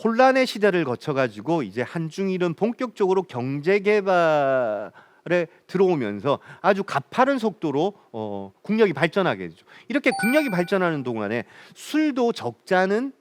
혼란의 시대를 거쳐가지고 이제 한중일은 본격적으로 경제 개발에 들어오면서 아주 가파른 속도로 국력이 발전하게 되죠. 이렇게 국력이 발전하는 동안에 술도 적잖은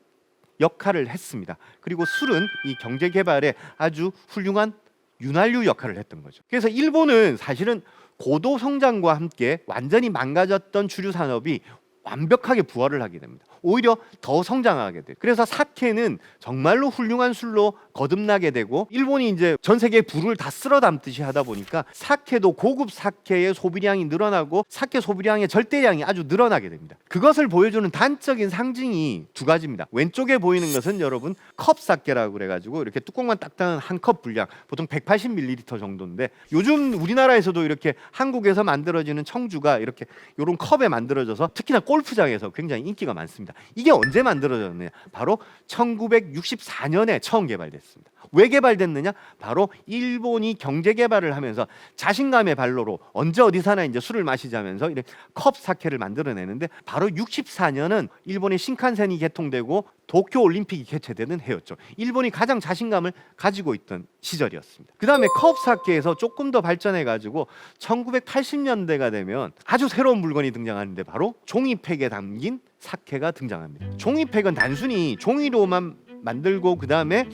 역할을 했습니다. 그리고 술은 이 경제 개발에 아주 훌륭한 윤활유 역할을 했던 거죠. 그래서 일본은 사실은 고도 성장과 함께 완전히 망가졌던 주류 산업이 완벽하게 부활을 하게 됩니다. 오히려 더 성장하게 돼요. 그래서 사케는 정말로 훌륭한 술로 거듭나게 되고, 일본이 이제 전 세계의 부를 다 쓸어 담듯이 하다 보니까 사케도 고급 사케의 소비량이 늘어나고 사케 소비량의 절대량이 아주 늘어나게 됩니다. 그것을 보여주는 단적인 상징이 두 가지입니다. 왼쪽에 보이는 것은 여러분 컵 사케라고 그래가지고 이렇게 뚜껑만 딱 닫은 한 컵 분량, 보통 180ml 정도인데, 요즘 우리나라에서도 이렇게 한국에서 만들어지는 청주가 이렇게 이런 컵에 만들어져서 특히나 골프장에서 굉장히 인기가 많습니다. 이게 언제 만들어졌느냐? 바로 1964년에 처음 개발됐습니다. 왜 개발됐느냐? 바로 일본이 경제 개발을 하면서 자신감의 발로로 언제 어디서나 이제 술을 마시자면서 이렇게 컵 사케를 만들어내는데, 바로 64년은 일본의 신칸센이 개통되고 도쿄 올림픽이 개최되는 해였죠. 일본이 가장 자신감을 가지고 있던 시절이었습니다. 그 다음에 컵 사케에서 조금 더 발전해가지고 1980년대가 되면 아주 새로운 물건이 등장하는데, 바로 종이팩에 담긴 사케가 등장합니다. 종이팩은 단순히 종이로만 만들고 그 다음에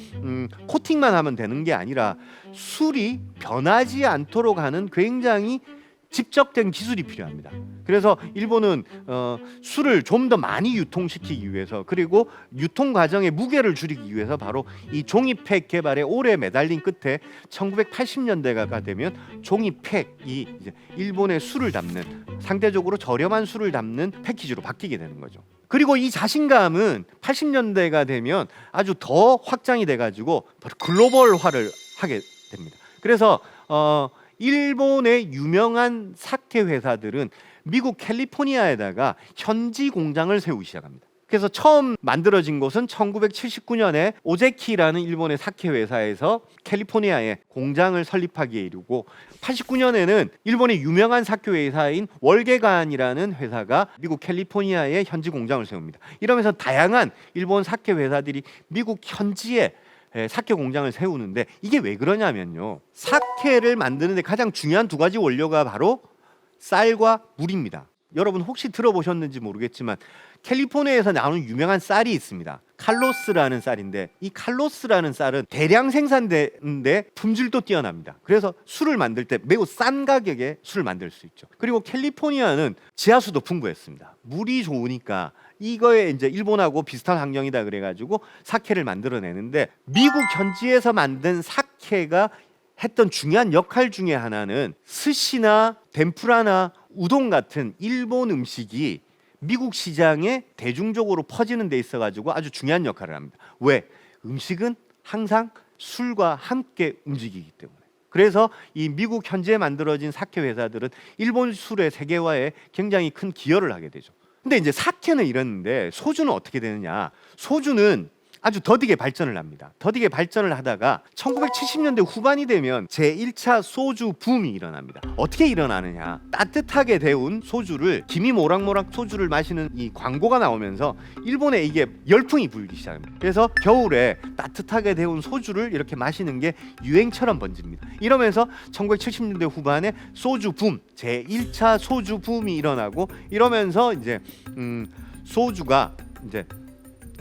코팅만 하면 되는 게 아니라 술이 변하지 않도록 하는 굉장히 집적된 기술이 필요합니다. 그래서 일본은 술을 좀 더 많이 유통시키기 위해서, 그리고 유통 과정의 무게를 줄이기 위해서 바로 이 종이팩 개발에 오래 매달린 끝에 1980년대가 되면 종이팩이 이제 일본의 술을 담는, 상대적으로 저렴한 술을 담는 패키지로 바뀌게 되는 거죠. 그리고 이 자신감은 80년대가 되면 아주 더 확장이 돼가지고 바로 글로벌화를 하게 됩니다. 그래서 일본의 유명한 사케 회사들은 미국 캘리포니아에다가 현지 공장을 세우기 시작합니다. 그래서 처음 만들어진 곳은 1979년에 오제키라는 일본의 사케 회사에서 캘리포니아에 공장을 설립하기에 이르고, 89년에는 일본의 유명한 사케 회사인 월계관이라는 회사가 미국 캘리포니아에 현지 공장을 세웁니다. 이러면서 다양한 일본 사케 회사들이 미국 현지에 사케 공장을 세우는데, 이게 왜 그러냐면요, 사케를 만드는데 가장 중요한 두 가지 원료가 바로 쌀과 물입니다. 여러분 혹시 들어보셨는지 모르겠지만 캘리포니아에서 나오는 유명한 쌀이 있습니다. 칼로스라는 쌀인데, 이 칼로스라는 쌀은 대량 생산되는데 품질도 뛰어납니다. 그래서 술을 만들 때 매우 싼 가격에 술을 만들 수 있죠. 그리고 캘리포니아는 지하수도 풍부했습니다. 물이 좋으니까 이거에 이제 일본하고 비슷한 환경이다 그래가지고 사케를 만들어내는데, 미국 현지에서 만든 사케가 했던 중요한 역할 중에 하나는 스시나 덴푸라나 우동 같은 일본 음식이 미국 시장에 대중적으로 퍼지는 데 있어가지고 아주 중요한 역할을 합니다. 왜? 음식은 항상 술과 함께 움직이기 때문에. 그래서 이 미국 현지에 만들어진 사케 회사들은 일본 술의 세계화에 굉장히 큰 기여를 하게 되죠. 근데 이제 사케는 이랬는데 소주는 어떻게 되느냐? 소주는 아주 더디게 발전을 합니다. 더디게 발전을 하다가 1970년대 후반이 되면 제1차 소주 붐이 일어납니다. 어떻게 일어나느냐? 따뜻하게 데운 소주를, 김이 모락모락 소주를 마시는 이 광고가 나오면서 일본에 이게 열풍이 불기 시작합니다. 그래서 겨울에 따뜻하게 데운 소주를 이렇게 마시는 게 유행처럼 번집니다. 이러면서 1970년대 후반에 소주 붐, 제1차 소주 붐이 일어나고, 이러면서 이제 소주가 이제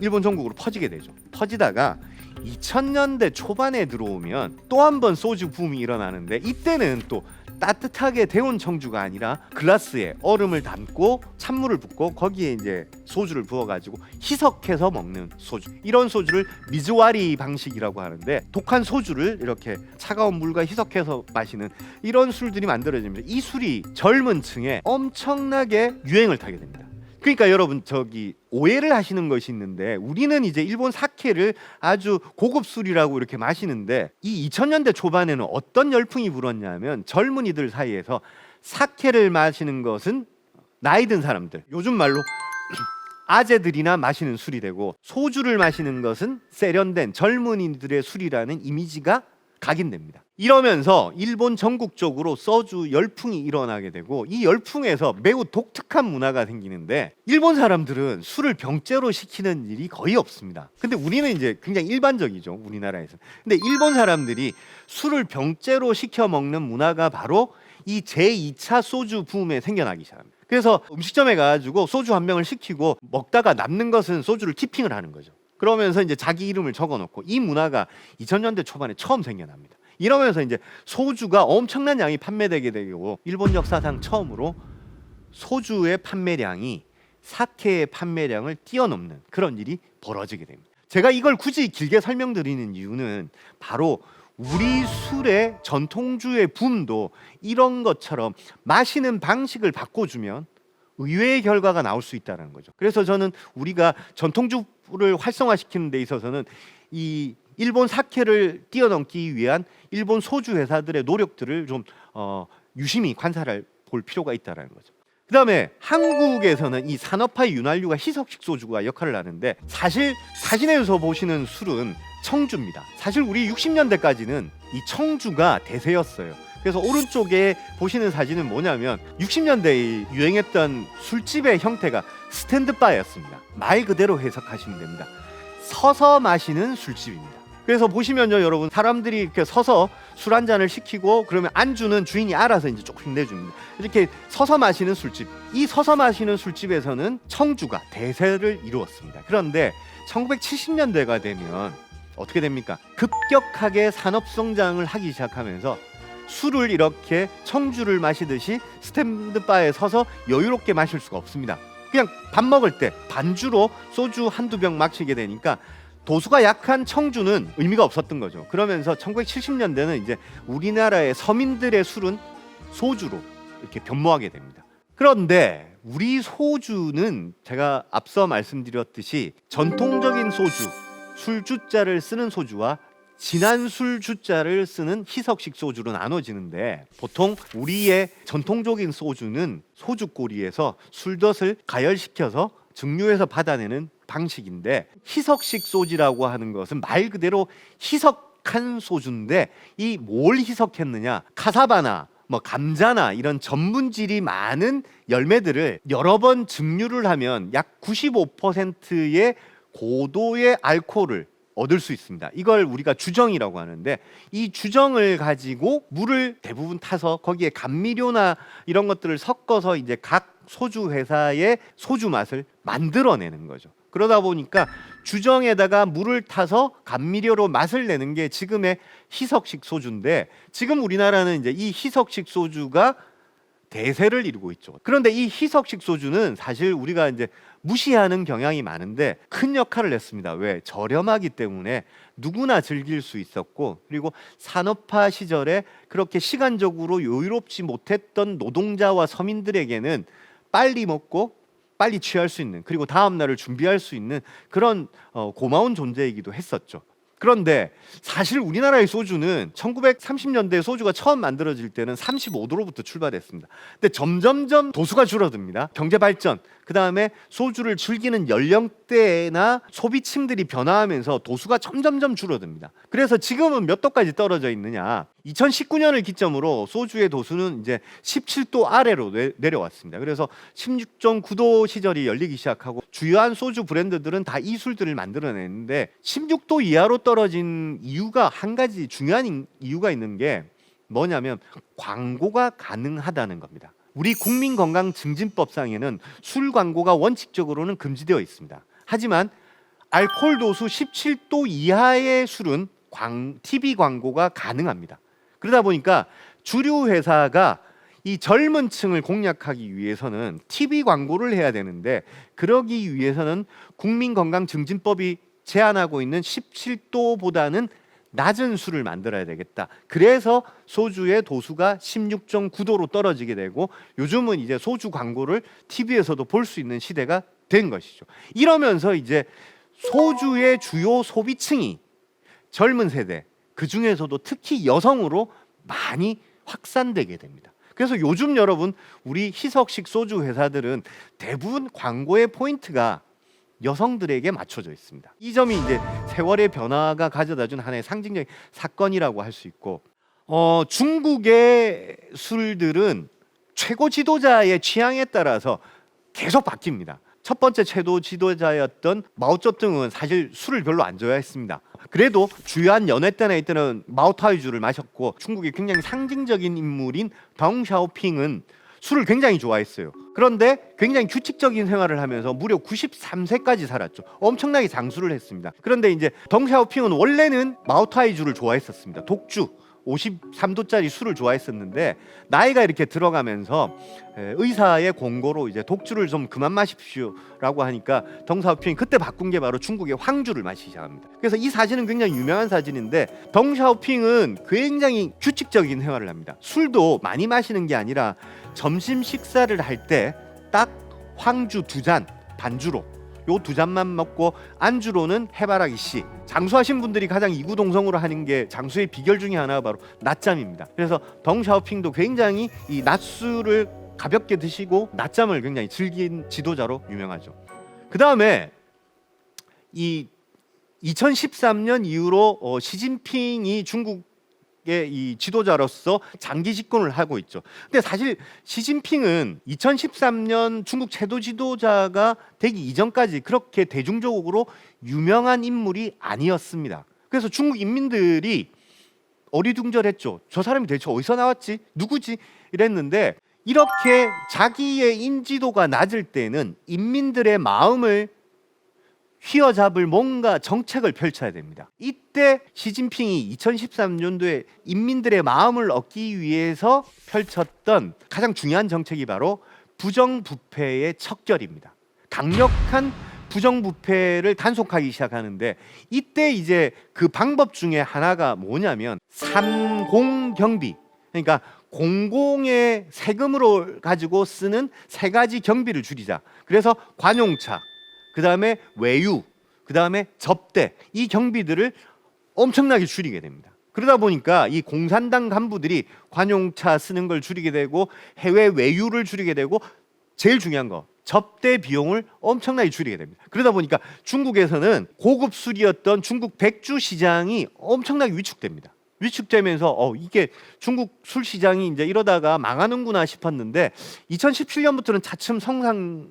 일본 전국으로 퍼지게 되죠. 퍼지다가 2000년대 초반에 들어오면 또 한 번 소주 붐이 일어나는데, 이때는 또 따뜻하게 데운 청주가 아니라 글라스에 얼음을 담고 찬물을 붓고 거기에 이제 소주를 부어가지고 희석해서 먹는 소주, 이런 소주를 미즈와리 방식이라고 하는데, 독한 소주를 이렇게 차가운 물과 희석해서 마시는 이런 술들이 만들어집니다. 이 술이 젊은 층에 엄청나게 유행을 타게 됩니다. 그러니까 여러분 오해를 하시는 것이 있는데, 우리는 이제 일본 사케를 아주 고급 술이라고 이렇게 마시는데, 이 2000년대 초반에는 어떤 열풍이 불었냐면, 젊은이들 사이에서 사케를 마시는 것은 나이 든 사람들, 요즘 말로 아재들이나 마시는 술이 되고, 소주를 마시는 것은 세련된 젊은이들의 술이라는 이미지가 각인됩니다. 이러면서 일본 전국적으로 소주 열풍이 일어나게 되고 이 열풍에서 매우 독특한 문화가 생기는데 일본 사람들은 술을 병째로 시키는 일이 거의 없습니다. 근데 우리는 이제 굉장히 일반적이죠, 우리나라에서. 근데 일본 사람들이 술을 병째로 시켜 먹는 문화가 바로 이 제2차 소주 붐에 생겨나기 시작합니다. 그래서 음식점에 가가지고 소주 한 병을 시키고 먹다가 남는 것은 소주를 티핑을 하는 거죠. 그러면서 이제 자기 이름을 적어놓고 이 문화가 2000년대 초반에 처음 생겨납니다. 이러면서 이제 소주가 엄청난 양이 판매되게 되고 일본 역사상 처음으로 소주의 판매량이 사케의 판매량을 뛰어넘는 그런 일이 벌어지게 됩니다. 제가 이걸 굳이 길게 설명드리는 이유는 바로 우리 술의 전통주의 붐도 이런 것처럼 마시는 방식을 바꿔주면 의외의 결과가 나올 수 있다는 거죠. 그래서 저는 우리가 전통주를 활성화시키는 데 있어서는 이 일본 사케를 뛰어넘기 위한 일본 소주 회사들의 노력들을 좀 유심히 관찰해 볼 필요가 있다는 거죠. 그 다음에 한국에서는 이 산업화의 윤활유가 희석식 소주가 역할을 하는데 사실 사진에서 보시는 술은 청주입니다. 사실 우리 60년대까지는 이 청주가 대세였어요. 그래서 오른쪽에 보시는 사진은 뭐냐면 60년대에 유행했던 술집의 형태가 스탠드바였습니다. 말 그대로 해석하시면 됩니다. 서서 마시는 술집입니다. 그래서 보시면요, 여러분, 사람들이 이렇게 서서 술 한 잔을 시키고 그러면 안주는 주인이 알아서 이제 조금 내줍니다. 이렇게 서서 마시는 술집, 이 서서 마시는 술집에서는 청주가 대세를 이루었습니다. 그런데 1970년대가 되면 어떻게 됩니까? 급격하게 산업 성장을 하기 시작하면서 술을 이렇게 청주를 마시듯이 스탠드바에 서서 여유롭게 마실 수가 없습니다. 그냥 밥 먹을 때 반주로 소주 한두 병 마시게 되니까 도수가 약한 청주는 의미가 없었던 거죠. 그러면서 1970년대는 이제 우리나라의 서민들의 술은 소주로 이렇게 변모하게 됩니다. 그런데 우리 소주는 제가 앞서 말씀드렸듯이 전통적인 소주, 술주자를 쓰는 소주와 진한 술주자를 쓰는 희석식 소주로 나눠지는데 보통 우리의 전통적인 소주는 소주꼬리에서 술덫을 가열시켜서 증류해서 받아내는 방식인데 희석식 소주라고 하는 것은 말 그대로 희석한 소주인데 이 뭘 희석했느냐, 카사바나 감자나 이런 전분질이 많은 열매들을 여러 번 증류를 하면 약 95%의 고도의 알코올을 얻을 수 있습니다. 이걸 우리가 주정이라고 하는데 이 주정을 가지고 물을 대부분 타서 거기에 감미료나 이런 것들을 섞어서 이제 각 소주 회사의 소주 맛을 만들어내는 거죠. 그러다 보니까 주정에다가 물을 타서 감미료로 맛을 내는 게 지금의 희석식 소주인데 지금 우리나라는 이제 이 희석식 소주가 대세를 이루고 있죠. 그런데 이 희석식 소주는 사실 우리가 이제 무시하는 경향이 많은데 큰 역할을 했습니다. 왜? 저렴하기 때문에 누구나 즐길 수 있었고, 그리고 산업화 시절에 그렇게 시간적으로 여유롭지 못했던 노동자와 서민들에게는 빨리 먹고 빨리 취할 수 있는, 그리고 다음 날을 준비할 수 있는 그런 고마운 존재이기도 했었죠. 그런데 사실 우리나라의 소주는 1930년대 소주가 처음 만들어질 때는 35도로부터 출발했습니다. 근데 점점점 도수가 줄어듭니다. 경제 발전, 그 다음에 소주를 즐기는 연령대나 소비층들이 변화하면서 도수가 점점점 줄어듭니다. 그래서 지금은 몇 도까지 떨어져 있느냐? 2019년을 기점으로 소주의 도수는 이제 17도 아래로 내려왔습니다. 그래서 16.9도 시절이 열리기 시작하고 주요한 소주 브랜드들은 다 이 술들을 만들어냈는데 16도 이하로 떨어진 이유가 한 가지 중요한 이유가 있는 게 뭐냐면 광고가 가능하다는 겁니다. 우리 국민건강증진법상에는 술 광고가 원칙적으로는 금지되어 있습니다. 하지만 알코올 도수 17도 이하의 술은 TV 광고가 가능합니다. 그러다 보니까 주류 회사가 이 젊은 층을 공략하기 위해서는 TV 광고를 해야 되는데 그러기 위해서는 국민건강증진법이 제한하고 있는 17도보다는 낮은 술을 만들어야 되겠다. 그래서 소주의 도수가 16.9도로 떨어지게 되고 요즘은 이제 소주 광고를 TV에서도 볼 수 있는 시대가 된 것이죠. 이러면서 이제 소주의 주요 소비층이 젊은 세대, 그 중에서도 특히 여성으로 많이 확산되게 됩니다. 그래서 요즘 여러분 우리 희석식 소주 회사들은 대부분 광고의 포인트가 여성들에게 맞춰져 있습니다. 이 점이 이제 세월의 변화가 가져다준 하나의 상징적인 사건이라고 할 수 있고, 중국의 술들은 최고 지도자의 취향에 따라서 계속 바뀝니다. 첫 번째 최고 지도자였던 마오쩌둥은 사실 술을 별로 안 좋아했습니다. 그래도 주요한 연회 때나 이때는 마오타이주를 마셨고, 중국의 굉장히 상징적인 인물인 덩샤오핑은 술을 굉장히 좋아했어요. 그런데 굉장히 규칙적인 생활을 하면서 무려 93세까지 살았죠. 엄청나게 장수를 했습니다. 그런데 이제 덩샤오핑은 원래는 마오타이주를 좋아했었습니다. 독주 53도짜리 술을 좋아했었는데, 나이가 이렇게 들어가면서 의사의 권고로 이제 독주를 좀 그만 마십시오라고 하니까 덩샤오핑이 그때 바꾼 게 바로 중국의 황주를 마시기 시작합니다. 그래서 이 사진은 굉장히 유명한 사진인데, 덩샤오핑은 굉장히 규칙적인 생활을 합니다. 술도 많이 마시는 게 아니라 점심 식사를 할 때 딱 황주 2잔 반주로, 요 2잔만 먹고 안주로는 해바라기 씨. 장수하신 분들이 가장 이구동성으로 하는 게 장수의 비결 중에 하나가 바로 낮잠입니다. 그래서 덩샤오핑도 굉장히 이 낮술을 가볍게 드시고 낮잠을 굉장히 즐긴 지도자로 유명하죠. 그 다음에 이 2013년 이후로 시진핑이 중국의 이 지도자로서 장기 집권을 하고 있죠. 근데 사실 시진핑은 2013년 중국 최고 지도자가 되기 이전까지 그렇게 대중적으로 유명한 인물이 아니었습니다. 그래서 중국 인민들이 어리둥절했죠. 저 사람이 대체 어디서 나왔지? 누구지? 이랬는데, 이렇게 자기의 인지도가 낮을 때는 인민들의 마음을 휘어잡을 뭔가 정책을 펼쳐야 됩니다. 이때 시진핑이 2013년도에 인민들의 마음을 얻기 위해서 펼쳤던 가장 중요한 정책이 바로 부정부패의 척결입니다. 강력한 부정부패를 단속하기 시작하는데, 이때 이제 그 방법 중에 하나가 뭐냐면 삼공경비, 그러니까 공공의 세금으로 가지고 쓰는 3가지 경비를 줄이자. 그래서 관용차, 그 다음에 외유, 그 다음에 접대, 이 경비들을 엄청나게 줄이게 됩니다. 그러다 보니까 이 공산당 간부들이 관용차 쓰는 걸 줄이게 되고, 해외 외유를 줄이게 되고, 제일 중요한 거 접대 비용을 엄청나게 줄이게 됩니다. 그러다 보니까 중국에서는 고급 술이었던 중국 백주 시장이 엄청나게 위축됩니다. 위축되면서 이게 중국 술 시장이 이제 이러다가 망하는구나 싶었는데, 2017년부터는 차츰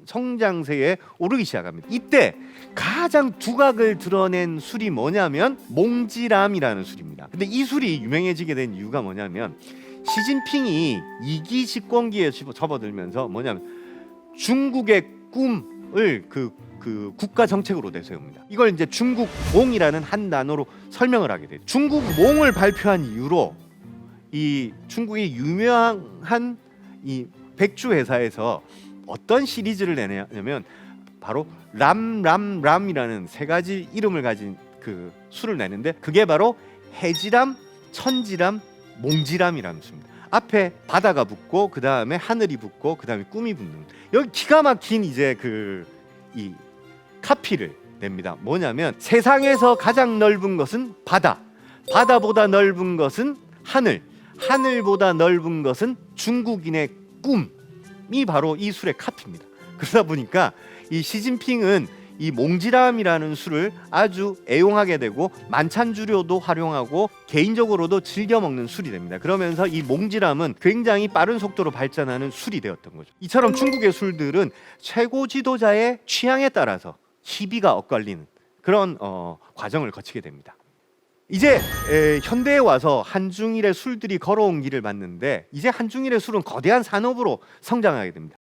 성장세에 오르기 시작합니다. 이때 가장 두각을 드러낸 술이 뭐냐면 몽지람이라는 술입니다. 근데 이 술이 유명해지게 된 이유가 뭐냐면, 시진핑이 2기 집권기에 접어들면서 뭐냐면 중국의 꿈을 그 국가 정책으로 내세웁니다. 이걸 이제 중국몽이라는 한 단어로 설명을 하게 돼요. 중국몽을 발표한 이후로 이 중국의 유명한 이 백주 회사에서 어떤 시리즈를 내냐면 바로 람이라는 3가지 이름을 가진 그 술을 내는데, 그게 바로 해지람, 천지람, 몽지람이라는 술입니다. 앞에 바다가 붙고, 그 다음에 하늘이 붙고, 그 다음에 꿈이 붙는, 여기 기가 막힌 이제 이 카피를 냅니다. 뭐냐면 세상에서 가장 넓은 것은 바다, 바다보다 넓은 것은 하늘, 하늘보다 넓은 것은 중국인의 꿈이 바로 이 술의 카피입니다. 그러다 보니까 이 시진핑은 이 몽지람이라는 술을 아주 애용하게 되고, 만찬주료도 활용하고 개인적으로도 즐겨 먹는 술이 됩니다. 그러면서 이 몽지람은 굉장히 빠른 속도로 발전하는 술이 되었던 거죠. 이처럼 중국의 술들은 최고 지도자의 취향에 따라서 희비가 엇갈리는 그런 과정을 거치게 됩니다. 이제 현대에 와서 한중일의 술들이 걸어온 길을 봤는데, 이제 한중일의 술은 거대한 산업으로 성장하게 됩니다.